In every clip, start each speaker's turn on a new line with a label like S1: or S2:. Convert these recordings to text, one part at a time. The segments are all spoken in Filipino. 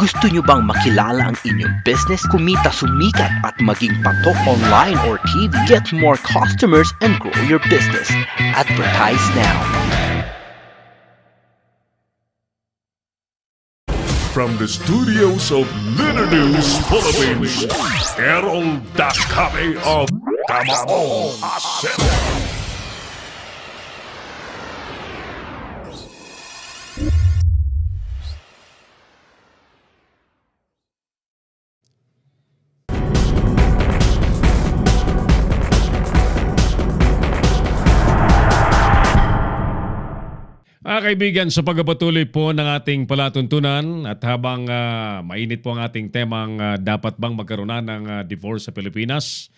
S1: Gusto nyo bang makilala ang inyong business, kumita, sumikat at maging patok online or TV? Get more customers and grow your business. Advertise now.
S2: From the studios of Litter News Philippines, Errol Dakabe of Kamao Asset.
S3: Kaibigan, sa pagpapatuloy po ng ating palatuntunan at habang mainit po ang ating temang dapat bang magkaroon ng divorce sa Pilipinas,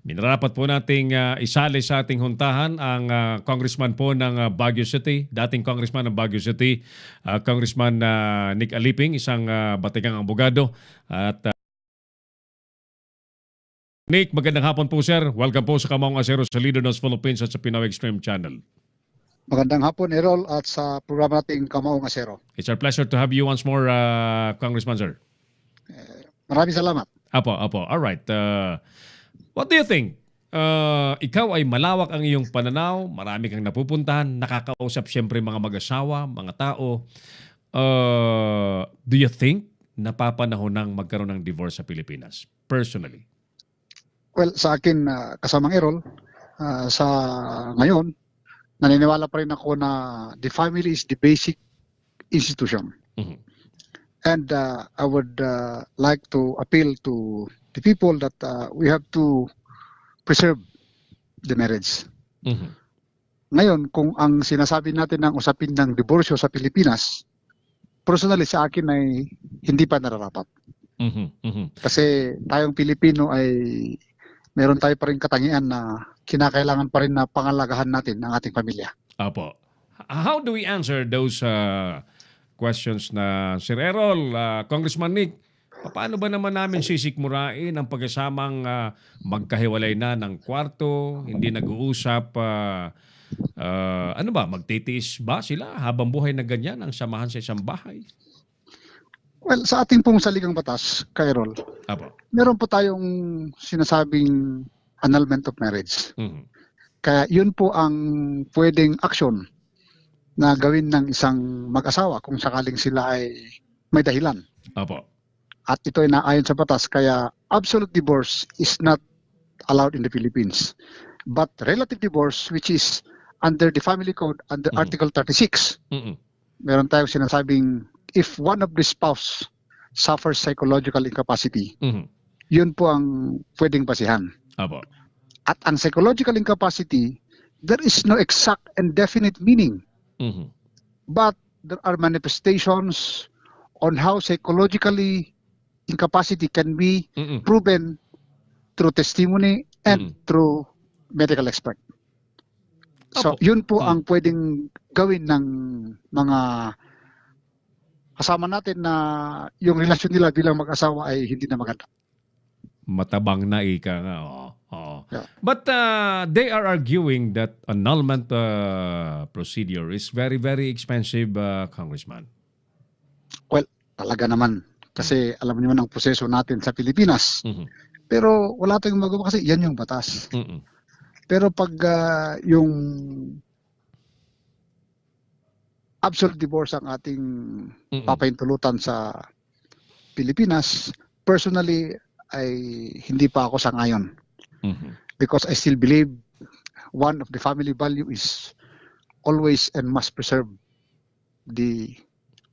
S3: minarapat po nating isali sa ating huntahan ang congressman po ng Baguio City, dating congressman ng Baguio City, Congressman Nick Aliping, isang batigang abogado. At Nick, magandang hapon po sir. Welcome po sa Kamaong Asero sa Leader News Philippines at sa Pinoy Extreme Channel.
S4: Magandang hapon, Errol, at sa programa nating Kamaong Asero.
S3: It's our pleasure to have you once more, Congressman, sir.
S4: Maraming salamat.
S3: Apo. All right. What do you think? Ikaw ay malawak ang iyong pananaw, marami kang napupuntahan, nakakausap siyempre mga mag-asawa, mga tao. Do you think napapanahon ng magkaroon ng divorce sa Pilipinas? Personally?
S4: Well, sa akin, kasamang Errol, sa ngayon, naniniwala pa rin ako na the family is the basic institution.
S3: Mm-hmm.
S4: And I would like to appeal to the people that we have to preserve the marriage.
S3: Mm-hmm.
S4: Ngayon, kung ang sinasabi natin ng usapin ng diborsyo sa Pilipinas, personally sa akin ay hindi pa nararapat.
S3: Mm-hmm. Mm-hmm.
S4: Kasi tayong Pilipino ay meron tayo pa rin katangian na kinakailangan pa rin na pangalagahan natin ang ating pamilya.
S3: Apo. How do we answer those questions na Sir Errol, Congressman Nick, paano ba naman namin sisikmurain ang pagkasamang magkahiwalay na ng kwarto, hindi nag-uusap, ano ba, magtitiis ba sila habang buhay na ganyan ang samahan sa isang bahay?
S4: Well, sa ating pong saligang batas, Kairol,
S3: Apo.
S4: meron po tayong sinasabing annulment of marriage.
S3: Mm-hmm.
S4: Kaya yun po ang pwedeng action na gawin ng isang mag-asawa kung sakaling sila ay may dahilan.
S3: Apo.
S4: At ito ay naayon sa batas, kaya absolute divorce is not allowed in the Philippines. But relative divorce, which is under the Family Code, under Article 36,
S3: Mm-hmm.
S4: meron tayong sinasabing if one of the spouse suffers psychological incapacity,
S3: Mm-hmm.
S4: yun po ang pwedeng basihan.
S3: Apo.
S4: At ang psychological incapacity, there is no exact and definite meaning.
S3: Mm-hmm.
S4: But there are manifestations on how psychologically incapacity can be
S3: Mm-hmm.
S4: proven through testimony and through medical expert. So,
S3: Apo.
S4: yun po ang pwedeng gawin ng mga kasama natin na yung relasyon nila bilang mag-asawa ay hindi na maganda.
S3: Matabang na ika nga. Oo.
S4: Yeah.
S3: But they are arguing that annulment procedure is very, very expensive, Congressman.
S4: Well, talaga naman. Kasi alam niyo naman ang proseso natin sa Pilipinas.
S3: Mm-hmm.
S4: Pero wala tayong magawa kasi yan yung batas.
S3: Mm-hmm.
S4: Pero pag yung absolute divorce ang ating papahintulutan sa Pilipinas, personally ay hindi pa ako sangayon.
S3: Mm-hmm.
S4: Because I still believe one of the family value is always and must preserve the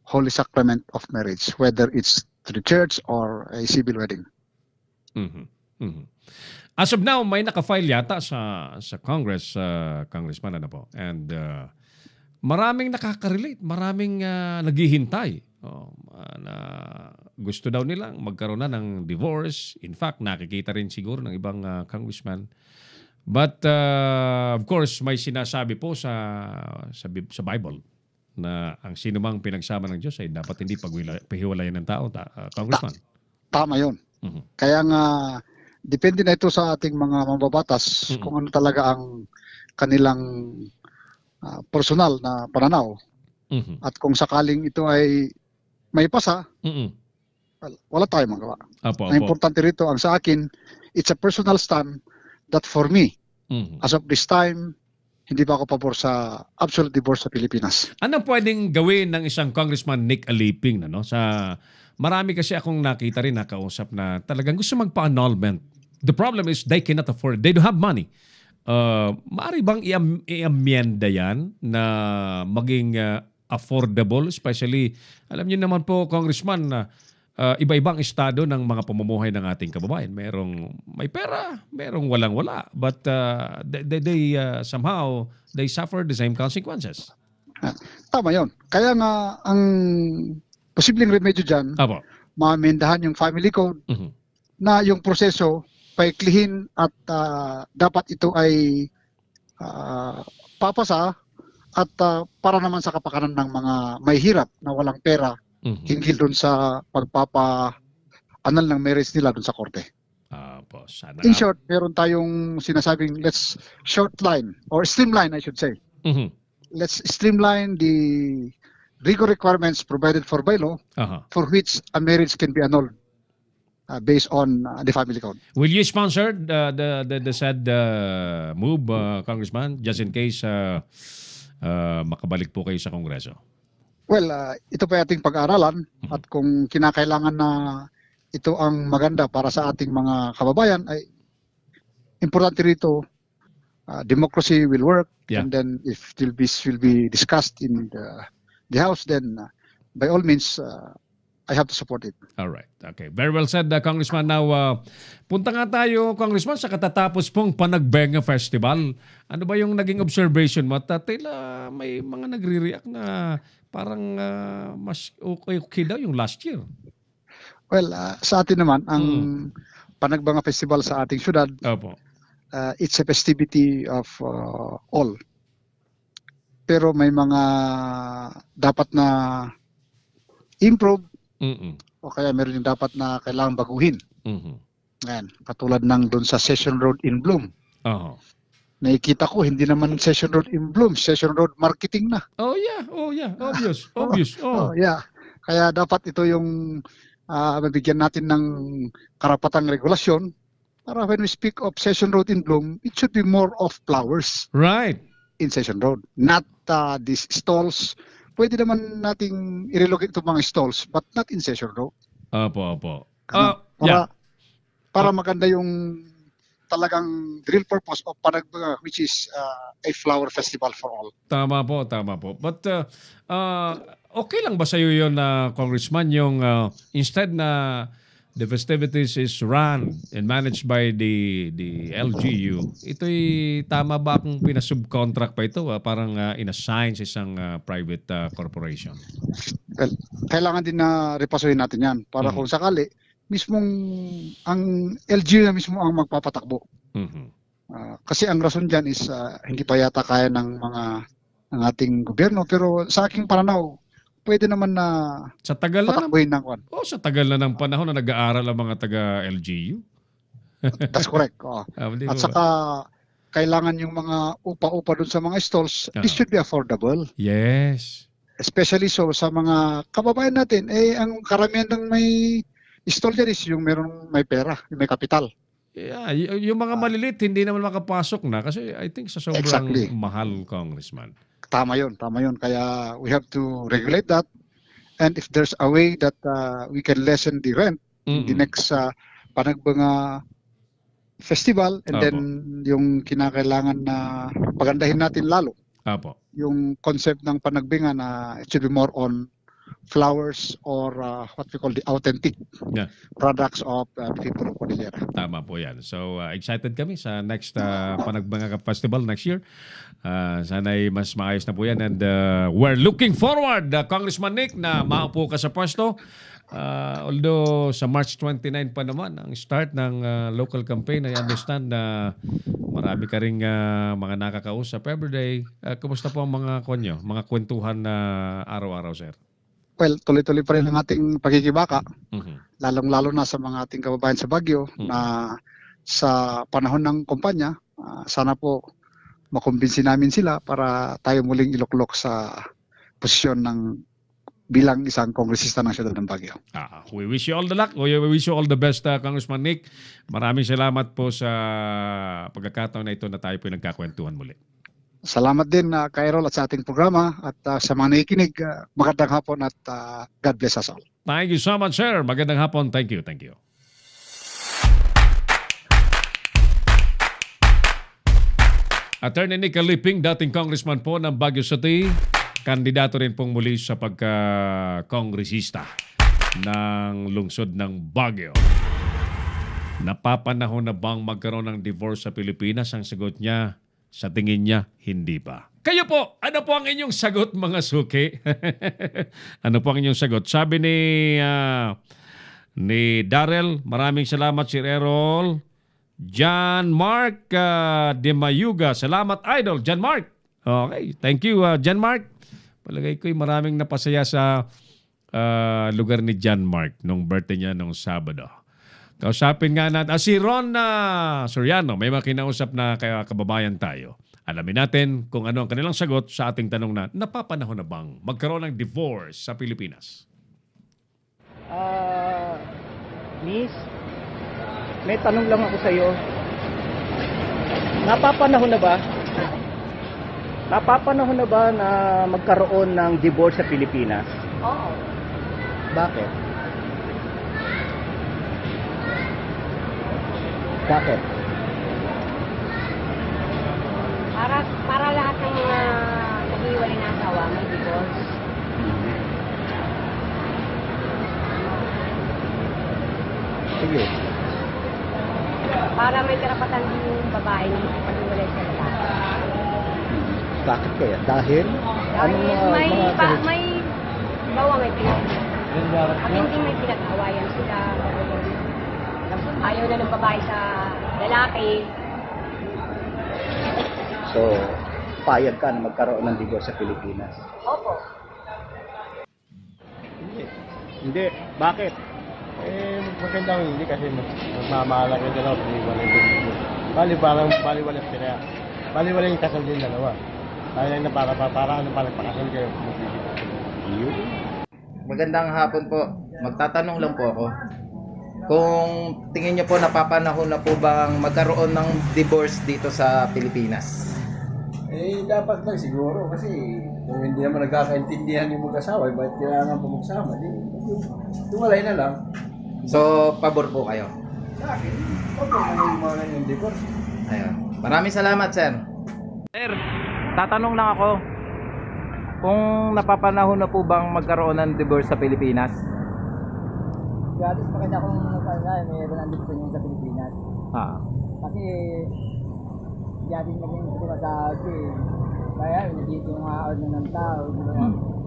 S4: holy sacrament of marriage, whether it's to the church or a civil wedding.
S3: Mm-hmm. Mm-hmm. As of now, may naka-file yata sa Congress, Congressman, ano po. And maraming nakaka-relate, maraming naghihintay na gusto daw nilang magkaroon na ng divorce. In fact, nakikita rin siguro ng ibang congressman. But of course, may sinasabi po sa Bible na ang sinumang pinagsama ng Diyos ay dapat hindi paghiwalayan ng tao, Congressman.
S4: Tama yun.
S3: Mm-hmm.
S4: Kaya nga, depende na ito sa ating mga mambabatas kung ano talaga ang kanilang personal na pananaw.
S3: Mm-hmm.
S4: At kung sakaling ito ay may pasa, Well, wala tayong magawa.
S3: Opo,
S4: Ang
S3: opo.
S4: importante rito, ang sa akin, it's a personal stand that for me,
S3: Mhm.
S4: as of this time, hindi pa ako pabor sa absolute divorce sa Pilipinas.
S3: Ano pwedeng gawin ng isang Congressman Nick Aliping, no? Marami kasi akong nakita rin, nakausap na talagang gusto magpa-annulment. The problem is they cannot afford. They don't have money. Maaari bang i-amyenda yan na maging affordable? Especially, alam niyo naman po, Congressman, na iba-ibang estado ng mga pamumuhay ng ating kababayan. Merong may pera, merong walang-wala. But they somehow, they suffer the same consequences.
S4: Tama yon. Kaya nga, ang posibleng remedyo dyan,
S3: Apo.
S4: maamendahan yung family code
S3: Mhm.
S4: na yung proseso paiklihin at dapat ito ay papasa at para naman sa kapakanan ng mga may hirap na walang pera
S3: Mhm.
S4: hinggil dun sa pagpapa-anal ng marriage nila dun sa korte.
S3: Apo, sana.
S4: In short, meron tayong sinasabing let's shortline or streamline, I should say.
S3: Mhm.
S4: Let's streamline the legal requirements provided for by law
S3: Aha.
S4: for which a marriage can be annulled based on the family code.
S3: Will you sponsor the said move, Congressman, just in case makabalik po kayo sa Kongreso?
S4: Well, ito pa ating pag-aaralan at kung kinakailangan na ito ang maganda para sa ating mga kababayan, ay importante rito, democracy will work,
S3: Yeah.
S4: and then if this will be discussed in the House, then by all means, I have to support it.
S3: All right. Okay. Very well said, Congressman. Now, punta nga tayo, Congressman, sa katatapos pong Panagbenga Festival. Ano ba yung naging observation mo? At tila may mga nagre-react na parang mas okay daw yung last year.
S4: Well, sa atin naman, ang Panagbenga Festival sa ating syudad,
S3: Opo.
S4: it's a festivity of all. Pero may mga dapat na improve
S3: Mm-mm.
S4: o kaya meron yung dapat na kailangan baguhin.
S3: Mhm.
S4: Ayan, katulad ng doon sa Session Road in Bloom.
S3: Oho.
S4: Nakikita ko, hindi naman Session Road in Bloom, Session Road marketing na.
S3: Oh yeah. Obvious. Obvious. Oh.
S4: Yeah. Kaya dapat ito yung mabigyan natin ng karapatang regulasyon para when we speak of Session Road in Bloom, it should be more of flowers
S3: Right.
S4: in Session Road, not these stalls. Pwede naman nating i-relocate itong mga stalls, but not in Session Road.
S3: Opo.
S4: Para,
S3: Yeah.
S4: para maganda yung talagang real purpose of Panagbenga, which is a flower festival for all.
S3: Tama po. But okay lang ba sa iyo yun, Congressman, yung instead na the festivities is run and managed by the LGU, ito'y tama ba kung pinasubcontract pa ito? Parang inassign sa isang private corporation?
S4: Well, kailangan din na repasuhin natin yan para kung sakali, mismong ang LGU na mismo ang magpapatakbo.
S3: Mhm.
S4: Kasi ang rason dyan is hindi pa yata kaya ng ating gobyerno, pero sa aking pananaw, pwede naman na
S3: Sa tagal na
S4: patakbuhin ng kwan.
S3: sa tagal na ng panahon na nag-aaral ang mga taga-LGU.
S4: That's correct. Oo.
S3: Di
S4: At
S3: ba?
S4: saka, kailangan yung mga upa-upa doon sa mga stalls, this should be affordable.
S3: Yes.
S4: Especially so sa mga kababayan natin, ang karamihan ng may stall dyan is yung may pera, yung may kapital.
S3: Yeah, yung mga maliliit hindi naman makapasok na kasi I think sa sobrang
S4: Exactly.
S3: mahal, Congressman.
S4: Tama yun. Kaya we have to regulate that. And if there's a way that we can lessen the rent in the next Panagbenga Festival, and
S3: Apo.
S4: then yung kinakailangan na pagandahin natin lalo,
S3: Apo.
S4: yung concept ng Panagbenga na it should be more on flowers or what we call the authentic
S3: Yeah.
S4: products of the people of Cordillera.
S3: Tama po yan. So, excited kami sa next Panagbenga Festival next year. Sana'y mas maayos na po yan. And we're looking forward, Congressman Nick, na maupo ka sa pwesto. Although sa March 29 pa naman ang start ng local campaign, I understand na marami ka ring mga nakakausap every day. Kumusta po ang mga konyo, mga kwentuhan na araw-araw, sir?
S4: Well, tuloy-tuloy pa rin ang ating pagkikibaka,
S3: Mhm.
S4: lalong-lalo na sa mga ating kababayan sa Baguio na sa panahon ng kumpanya, sana po makumbinsi namin sila para tayo muling iluklok sa posisyon ng bilang isang kongresista ng siyudad ng Baguio.
S3: We wish you all the luck. We wish you all the best, Congressman Nick. Maraming salamat po sa pagkakataon na ito na tayo po nagkakwentuhan muli.
S4: Salamat din kay Errol at sa ating programa at sa mga nakikinig, magandang hapon at God bless us all.
S3: Thank you so much, sir. Magandang hapon. Thank you. Thank you. Attorney Nick Aliping, dating congressman po ng Baguio City, kandidato rin pong muli sa pagka-kongresista ng lungsod ng Baguio. Napapanahon na bang magkaroon ng divorce sa Pilipinas? Ang sagot niya, sa tingin niya, hindi pa. Kayo po, ano po ang inyong sagot, mga suki? Ano po ang inyong sagot? Sabi ni Darrell, maraming salamat, Sir Errol. John Mark de Mayuga. Salamat, Idol. John Mark. Okay. Thank you, John Mark. Palagay ko'y maraming napasaya sa lugar ni John Mark nung birthday niya nung Sabado. Kausapin nga natin. Si Ron Soriano, may mga kinausap na kababayan tayo. Alamin natin kung ano ang kanilang sagot sa ating tanong na napapanahon na bang magkaroon ng divorce sa Pilipinas?
S5: Miss, may tanong lang ako sa iyo. Napapanahon na ba na magkaroon ng divorce sa Pilipinas?
S6: Oo.
S5: Bakit? Bakit?
S6: Para lahat ng mga naghiwalay na asawa may divorce.
S5: Sige.
S6: Para may karapatan din yung babae na makipag-iwalay sa lalaki.
S5: Bakit kaya? Dahil?
S6: May bawa may matinding may pinag-awayan sila. Ayaw na ng babae sa lalaki.
S5: So, payag ka na magkaroon ng divorce sa Pilipinas?
S6: Opo.
S5: Hindi. Bakit?
S7: Magandang hindi kasi magmamahalan ka dalawa baliwalay din. Baliwalay sila. Baliwalay yung kasal din dalawa. Tayo lang na para pagpakasal kayo.
S8: Magandang hapon po. Magtatanong lang po ako. Kung tingin niyo po napapanahon na po bang magkaroon ng divorce dito sa Pilipinas?
S7: Dapat lang siguro kasi kung hindi naman nagkakaintindihan yung mag-asawa, bakit kailangan pa magsama? Tumalay na lang.
S8: So, pabor po kayo?
S7: Sa akin, pagkakaroon yung divorce.
S8: Ayun. Maraming salamat, sir.
S5: Sir, tatanong lang ako. Kung napapanahon na po bang magkaroon ng divorce sa Pilipinas?
S9: Gratis maganda kung mayroon ang divorce sa Pilipinas. Kasi hindi naging masabi. Kaya nagiging yung mga order ng tao.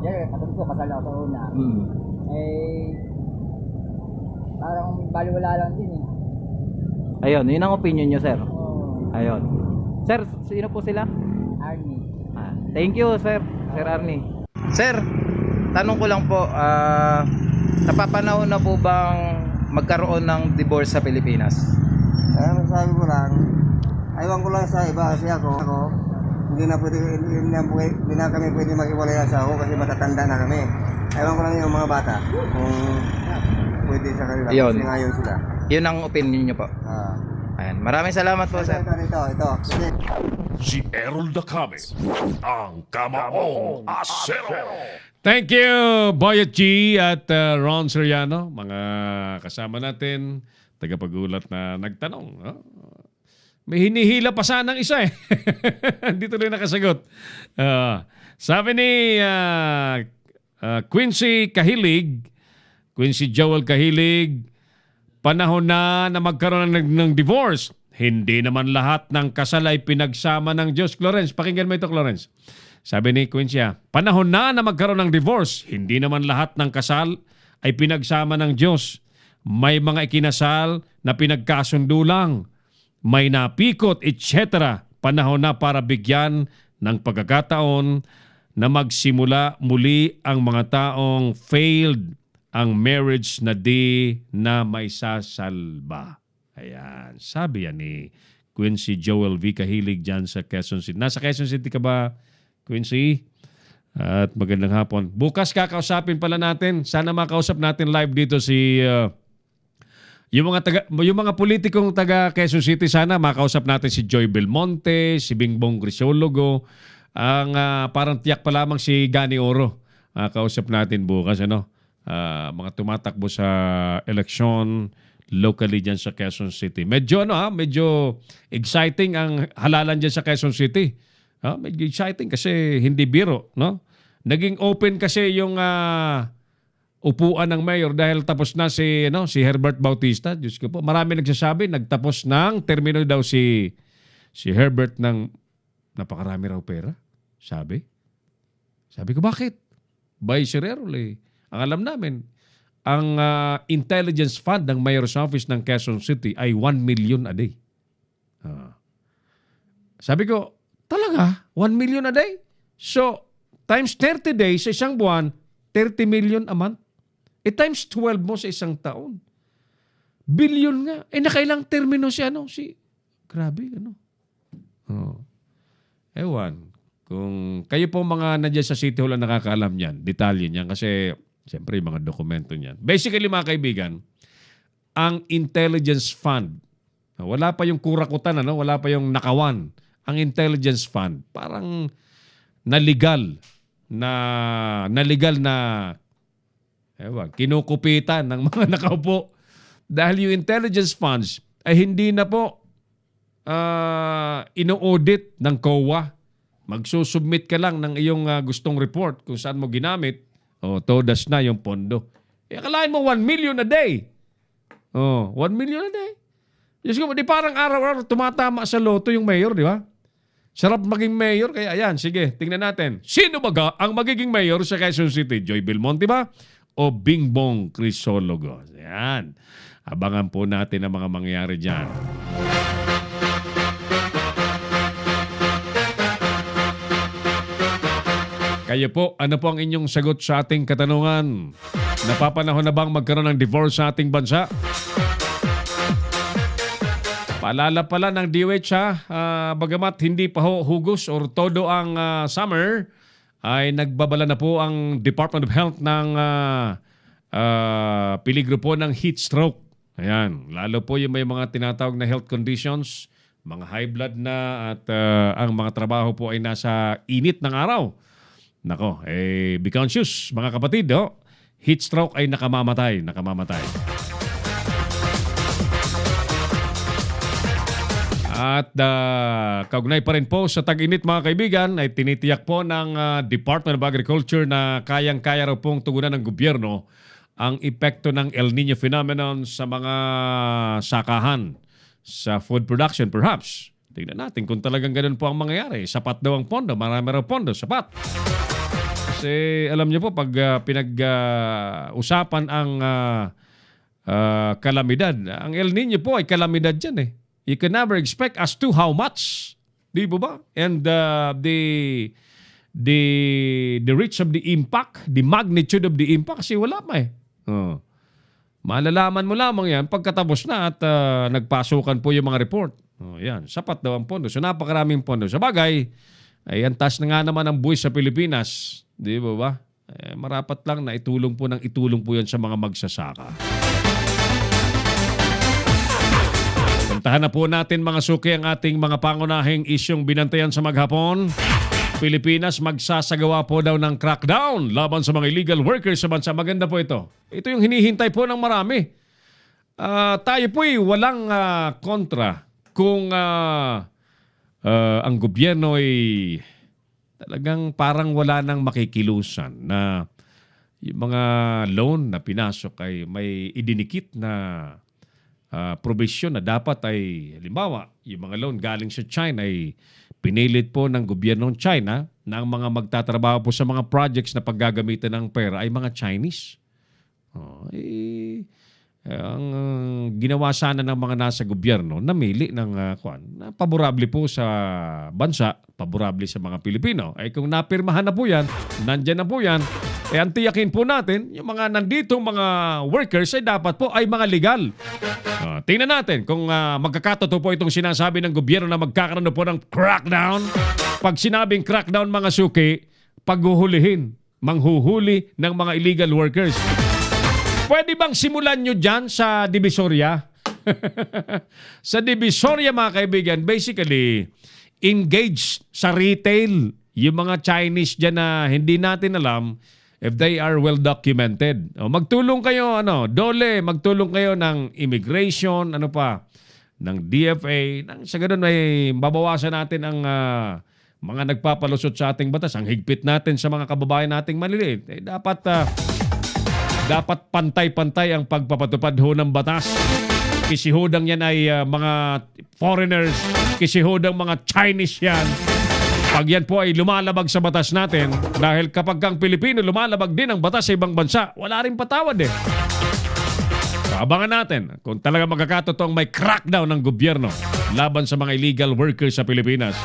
S9: Yan, katulad ko, kasal ako sa una. Parang baliwala lang din eh.
S5: Ayun, yun ang opinion nyo, sir. Ayun. Sir, sino po sila?
S9: Arnie.
S5: Thank you, sir. Sir Arnie.
S8: Sir, tanong ko lang po, napapanahon na po bang magkaroon ng divorce sa Pilipinas?
S7: Masasabi ko lang, aywan ko lang sa iba kasi ako hindi na kami pwede mag-iwalay sa ako kasi matatanda na kami. Aywan ko lang yung mga bata kung pwede sa kanila
S8: Yun.
S7: kasi ngayon sila.
S8: Yun ang opinion nyo po. Ayan. Maraming salamat po, sir.
S7: Ito.
S2: Si Errol Dacame, ang Kamaong Asero.
S3: Thank you, Boyet G at Ron Soriano, mga kasama natin, tagapagulat na nagtanong. May hinihila pa sanang isa eh. Dito rin nakasagot. Sabi ni Quincy Joel Kahilig, panahon na magkaroon ng divorce. Hindi naman lahat ng kasal ay pinagsama ng Diyos. Clarence, pakinggan mo ito, Clarence. Sabi ni Quincy, panahon na magkaroon ng divorce. Hindi naman lahat ng kasal ay pinagsama ng Diyos. May mga ikinasal na pinagkasundo lang. May napikot, etc. Panahon na para bigyan ng pagkakataon na magsimula muli ang mga taong failed ang marriage na di na may sasalba. Ayan. Sabi yan ni Quincy Joel V. Kahilig dyan sa Quezon City. Nasa Quezon City ka ba, Quincy? At magandang hapon. Bukas kakausapin pala natin. Sana makausap natin live dito si yung mga politikong taga Quezon City. Sana makausap natin si Joy Belmonte, si Bingbong Crisologo, ang parang tiyak pa lamang si Gani Oro. Kausap natin bukas mga tumatakbo sa eleksyon locally diyan sa Quezon City. Medyo medyo exciting ang halalan diyan sa Quezon City. Medyo exciting kasi hindi biro, no? Naging open kasi yung upuan ng mayor dahil tapos na si Herbert Bautista. Diyos ko po, marami nagsasabi nagtapos ng termino daw si Herbert ng napakarami raw pera. Sabi ko, bakit? By Sir Errol, ang alam namin, ang intelligence fund ng mayor's office ng Quezon City ay 1 million a day. Sabi ko, talaga? 1 million a day? So, times 30 days sa isang buwan, 30 million a month. Times 12 mo sa isang taon. Billion nga. Nakailang termino grabe, Ewan. Kung kayo po mga nandiyan sa City Hall ang nakakaalam niyan, detalye niyan, kasi siyempre yung mga dokumento niyan. Basically, mga kaibigan, ang intelligence fund, wala pa yung kurakutan, wala pa yung nakawan. Ang intelligence fund, parang naligal na kinukupitan ng mga nakaupo. Dahil yung intelligence funds ay hindi na po ino-audit ng COA. Magsusubmit ka lang ng iyong gustong report kung saan mo ginamit. Todas na yung pondo. Akalain mo 1 million a day. 1 million a day. Diyos ko, di parang araw-araw tumatama sa loto yung mayor, di ba? Sarap maging mayor. Kaya ayan, sige, tingnan natin. Sino ba ang magiging mayor sa Quezon City? Joy Belmonte ba? O Bingbong Crisologo? Ayan. Abangan po natin ang mga mangyayari dyan. Kayo po, ano po ang inyong sagot sa ating katanungan? Napapanahon na bang magkaroon ng divorce sa ating bansa? Paalala pala ng DOH bagamat hindi pa hugos or todo ang summer, ay nagbabala na po ang Department of Health ng peligro po ng heat stroke. Ayan, lalo po yung may mga tinatawag na health conditions, mga high blood na at ang mga trabaho po ay nasa init ng araw. Nako, be conscious mga kapatid, heat stroke ay nakamamatay. At kaugnay pa rin po sa tag-init mga kaibigan, ay tinitiyak po ng Department of Agriculture na kayang-kaya raw pong tugunan ng gobyerno ang epekto ng El Nino phenomenon sa mga sakahan, sa food production perhaps. Tingnan natin kung talagang ganun po ang mangyayari. Sapat daw ang pondo, marami raw pondo, sapat. Kasi alam niyo po, pag pinag-usapan ang kalamidad, ang El Nino po ay kalamidad dyan You can never expect as to how much. Di ba? And the reach of the impact, the magnitude of the impact, kasi wala pa Malalaman mo lamang yan pagkatapos na at nagpasukan po yung mga report. Yan, sapat daw ang pondo. So napakaraming pondo. Sa bagay, ay antas na nga naman ang buwis sa Pilipinas. Di ba? Marapat lang na itulong po yan sa mga magsasaka. Puntahan na po natin mga suki ang ating mga pangunahing isyong binantayan sa maghapon. Pilipinas magsasagawa po daw ng crackdown laban sa mga illegal workers sa bansa. Maganda po ito. Ito yung hinihintay po ng marami. Tayo po'y walang kontra kung ang gobyerno ay talagang parang wala nang makikilusan na yung mga loan na pinasok ay may idinikit na probisyon na dapat ay, halimbawa, yung mga loan galing sa China ay pinilit po ng gobyernong China na ang mga magtatrabaho po sa mga projects na paggagamitan ng pera ay mga Chinese. Ang ginawa sana ng mga nasa gobyerno, namili ng na paborable po sa bansa, paborable sa mga Pilipino. Kung napirmahan na po yan, nandyan na po yan, ang tiyakin po natin, yung mga nanditong mga workers ay dapat po ay mga legal. Tingnan natin kung magkakatotoo po itong sinasabi ng gobyerno na magkakaroon po ng crackdown. Pag sinabing crackdown mga suki, paghuhulihin, manghuhuli ng mga illegal workers. Pwede bang simulan nyo dyan sa Divisoria? Sa Divisoria, mga kaibigan, basically, engage sa retail. Yung mga Chinese dyan na hindi natin alam if they are well documented. O, magtulong kayo, Dole, magtulong kayo ng immigration, ng DFA. Sa ganun ay babawasan natin ang mga nagpapalusot sa ating batas. Ang higpit natin sa mga kababayan nating maliliit. Dapat pantay-pantay ang pagpapatupad ho ng batas. Kisihudang yan ay mga foreigners, kisihudang mga Chinese yan. Pag yan po ay lumalabag sa batas natin, dahil kapag kang Pilipino lumalabag din ang batas sa ibang bansa, wala rin patawad eh. So, abangan natin kung talaga magkakatotoong may crackdown ng gobyerno laban sa mga illegal workers sa Pilipinas.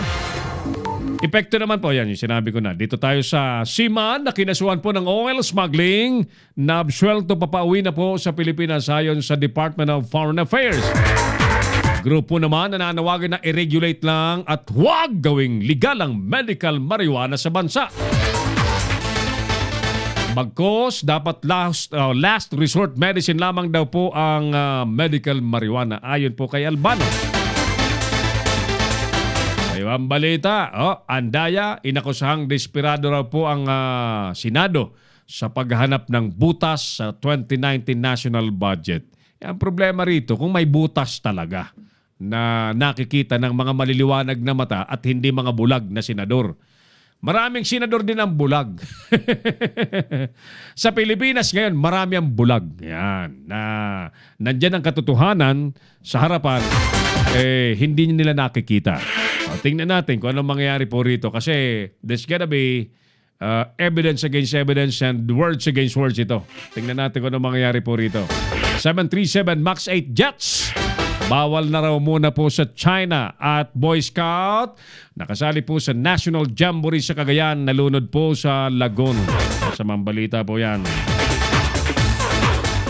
S3: Epekto naman po, yan yung sinabi ko na. Dito tayo sa Seaman na kinasuhan po ng oil smuggling na absuelto papauwi na po sa Pilipinas ayon sa Department of Foreign Affairs. Grupo naman na nanawagan na i-regulate lang at huwag gawing legal ang medical marijuana sa bansa. Bagkos, dapat last resort medicine lamang daw po ang medical marijuana ayon po kay Albano. Ang balita, andaya, inakusahang desperado raw po ang Senado sa paghahanap ng butas sa 2019 national budget. Ang problema rito, kung may butas talaga na nakikita ng mga maliliwanag na mata at hindi mga bulag na senador. Maraming senador din ang bulag. Sa Pilipinas ngayon, marami ang bulag. Yan. Nandyan ang katotohanan sa harapan, hindi nila nakikita. Tingnan natin kung anong mangyayari po rito kasi there's gotta be evidence against evidence and words against words ito. Tingnan natin kung anong mangyayari po rito. 737 MAX 8 jets. Bawal na raw muna po sa China at Boy Scout. Nakasali po sa National Jamboree sa Cagayan. Nalunod po sa Lagun. Sa mambalita po yan.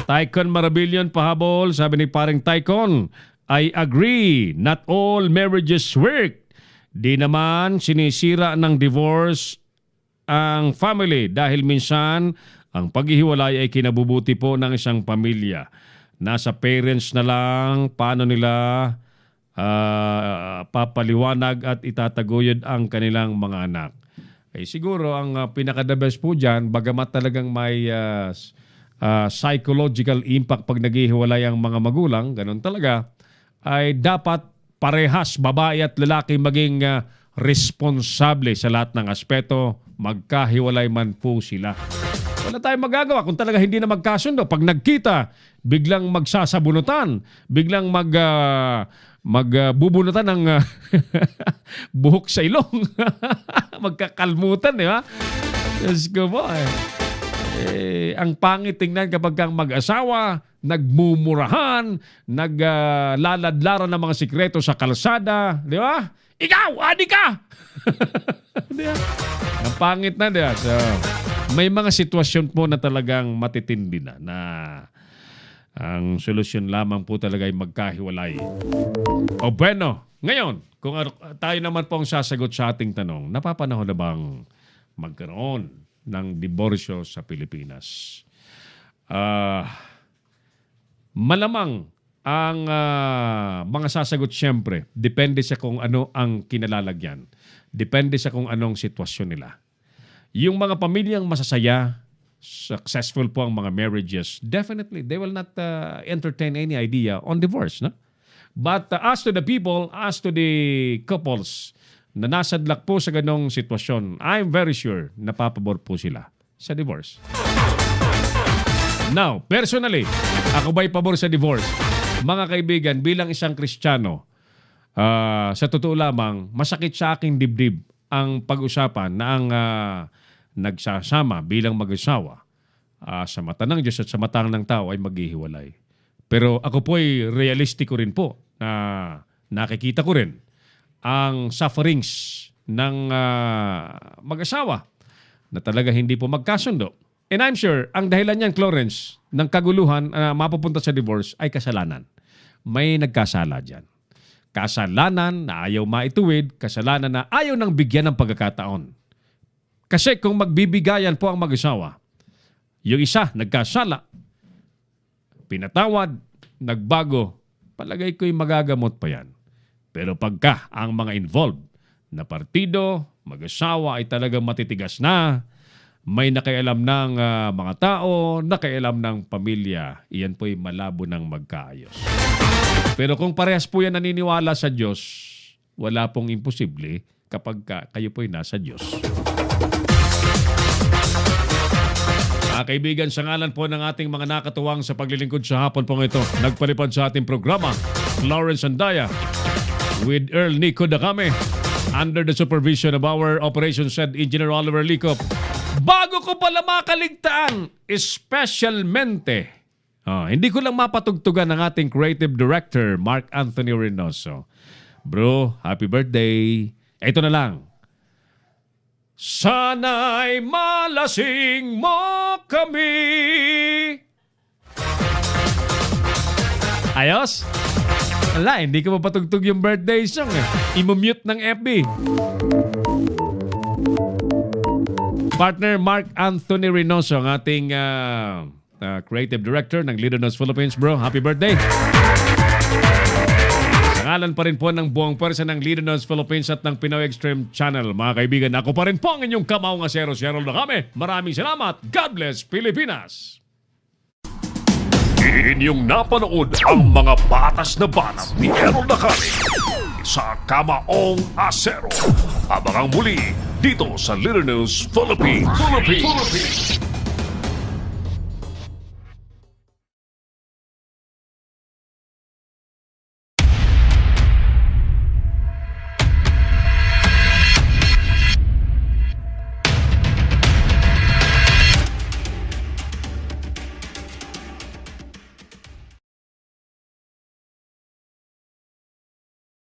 S3: Tycon Marabillion pahabol. Sabi ni paring Tycon, I agree. Not all marriages work. Di naman sinisira ng divorce ang family dahil minsan ang paghihiwalay ay kinabubuti po ng isang pamilya. Nasa parents na lang paano nila papaliwanag at itataguyod ang kanilang mga anak. Siguro ang pinaka-the best po dyan, bagamat talagang may psychological impact pag naghihiwalay ang mga magulang, ganun talaga, ay dapat parehas babae at lalaki maging responsable sa lahat ng aspeto, magkahiwalay man po sila. Wala tayong magagawa kung talaga hindi na magkasundo. Pag nagkita, biglang magsasabunutan, biglang magbubunutan ng buhok sa ilong. Magkakalmutan, di ba? Yes, go boy. Ang pangit tingnan kapag kang mag-asawa, nagmumurahan, naglaladlaran ng mga sikreto sa kalsada, di ba? Ikaw, adi ka! Di ba? Ang pangit na, di ba? So, may mga sitwasyon po na talagang matitindi na ang solusyon lamang po talaga ay magkahiwalay. O bueno, ngayon, kung tayo naman po ang sasagot sa ating tanong, napapanahon na bang magkaroon ng diborsyo sa Pilipinas? Malamang ang mga sasagot siyempre, depende sa kung ano ang kinalalagyan. Depende sa kung anong sitwasyon nila. Yung mga pamilyang masasaya, successful po ang mga marriages, definitely, they will not entertain any idea on divorce. No? But as to the people, as to the couples na nasadlak po sa ganong sitwasyon, I'm very sure napapabor po sila sa divorce. Now, personally, ako ba'y pabor sa divorce? Mga kaibigan, bilang isang Kristiyano, sa totoo lamang, masakit sa aking dibdib ang pag-usapan na ang nagsasama bilang mag-asawa sa mata ng Diyos at sa mata ng tao ay maghihiwalay. Pero ako po ay realistiko rin po na nakikita ko rin ang sufferings ng mag-asawa na talaga hindi po magkasundo. And I'm sure, ang dahilan niyan, Clarence, ng kaguluhan na mapupunta sa divorce ay kasalanan. May nagkasala dyan. Kasalanan na ayaw maituwid, kasalanan na ayaw nang bigyan ng pagkakataon. Kasi kung magbibigayan po ang mag-asawa, yung isa nagkasala, pinatawad, nagbago, palagay ko'y magagamot pa yan. Pero pagka ang mga involved na partido, mag-asawa ay talagang matitigas na, may nakialam ng mga tao, nakialam ng pamilya, iyan po'y malabo ng magkaayos. Pero kung parehas po yan naniniwala sa Diyos, wala pong imposible kapag kayo po'y nasa Diyos. Mga kaibigan, sa ngalan po ng ating mga nakatuwang sa paglilingkod sa hapon pong ito, nagpalipad sa ating programa, Lawrence Andaya, with Earl Nico Dacame, under the supervision of our Operations Head Engineer Oliver Licop. Bago ko pala makaligtaan, especialmente, hindi ko lang mapatugtugan ng ating Creative Director, Mark Anthony Reynoso. Bro, happy birthday. Ito na lang. Sana'y malasing mo kami. Ayos? Wala, hindi ko mapatugtog yung birthday song eh. I-mute ng FB. Partner Mark Anthony Reynoso, ang ating Creative Director ng Leader Knows Philippines, bro. Happy birthday! Sa ngalan pa rin po ng buong pwersa ng Leader Knows Philippines at ng Pinoy Extreme Channel, mga kaibigan, ako pa rin po ang inyong kamaong asero, Cheryl Dacame. Maraming salamat. God bless Pilipinas!
S2: Inyong napanood ang mga batas na banat ni Errol Dacame sa Kamaong Asero. Abangang muli dito sa Leader News Philippines.